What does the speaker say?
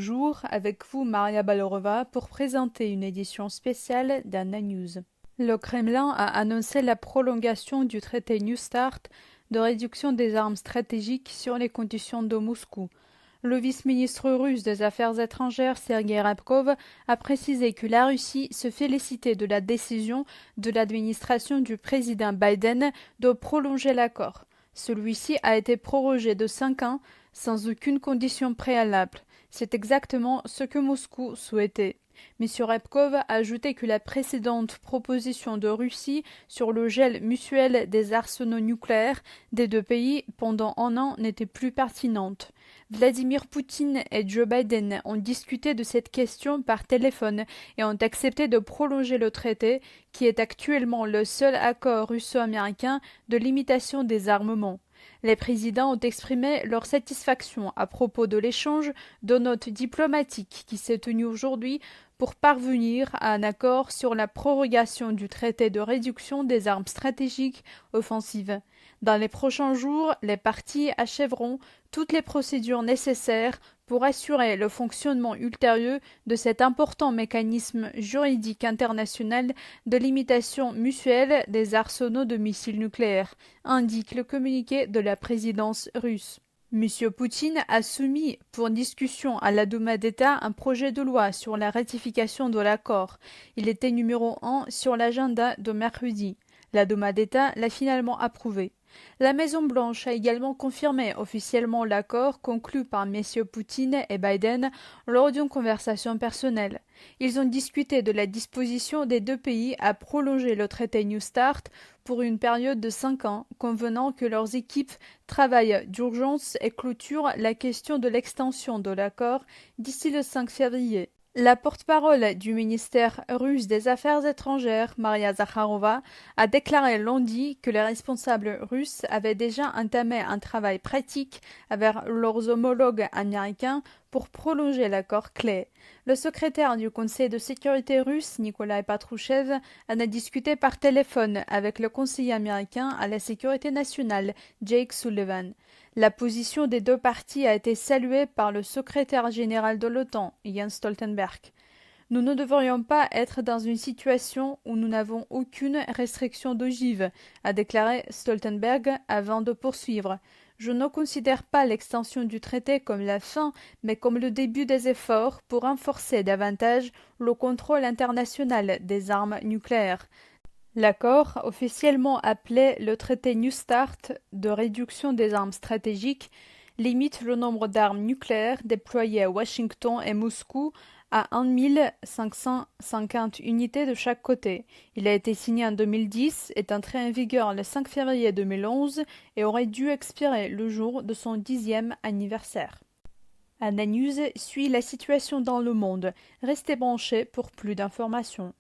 bonjour, avec vous Maria Balorova pour présenter une édition spéciale d'Anna News. Le Kremlin a annoncé la prolongation du traité New START de réduction des armes stratégiques sur les conditions de Moscou. Le vice-ministre russe des Affaires étrangères Sergei Ryabkov a précisé que la Russie se félicitait de la décision de l'administration du président Biden de prolonger l'accord. Celui-ci a été prorogé de 5 ans sans aucune condition préalable. C'est exactement ce que Moscou souhaitait. M. Ryabkov a ajouté que la précédente proposition de Russie sur le gel mutuel des arsenaux nucléaires des deux pays pendant un an n'était plus pertinente. Vladimir Poutine et Joe Biden ont discuté de cette question par téléphone et ont accepté de prolonger le traité, qui est actuellement le seul accord russo-américain de limitation des armements. Les présidents ont exprimé leur satisfaction à propos de l'échange de notes diplomatiques qui s'est tenu aujourd'hui pour parvenir à un accord sur la prorogation du traité de réduction des armes stratégiques offensives. Dans les prochains jours, les parties achèveront toutes les procédures nécessaires pour assurer le fonctionnement ultérieur de cet important mécanisme juridique international de limitation mutuelle des arsenaux de missiles nucléaires, indique le communiqué de la présidence russe. M. Poutine a soumis pour discussion à la Douma d'État un projet de loi sur la ratification de l'accord. Il était numéro 1 sur l'agenda de mercredi. La Douma d'État l'a finalement approuvé. La Maison-Blanche a également confirmé officiellement l'accord conclu par messieurs Poutine et Biden lors d'une conversation personnelle. Ils ont discuté de la disposition des deux pays à prolonger le traité New START pour une période de 5 ans, convenant que leurs équipes travaillent d'urgence et clôturent la question de l'extension de l'accord d'ici le 5 février. La porte-parole du ministère russe des Affaires étrangères, Maria Zakharova, a déclaré lundi que les responsables russes avaient déjà entamé un travail pratique avec leurs homologues américains pour prolonger l'accord clé. Le secrétaire du Conseil de sécurité russe, Nikolai Patrushev, en a discuté par téléphone avec le conseiller américain à la sécurité nationale, Jake Sullivan. La position des deux parties a été saluée par le secrétaire général de l'OTAN, Jens Stoltenberg. Nous ne devrions pas être dans une situation où nous n'avons aucune restriction d'ogive, a déclaré Stoltenberg avant de poursuivre. Je ne considère pas l'extension du traité comme la fin, mais comme le début des efforts pour renforcer davantage le contrôle international des armes nucléaires. L'accord, officiellement appelé le traité New START de réduction des armes stratégiques, limite le nombre d'armes nucléaires déployées à Washington et Moscou à 1550 unités de chaque côté. Il a été signé en 2010, est entré en vigueur le 5 février 2011 et aurait dû expirer le jour de son 10e anniversaire. Anna News suit la situation dans le monde. Restez branchés pour plus d'informations.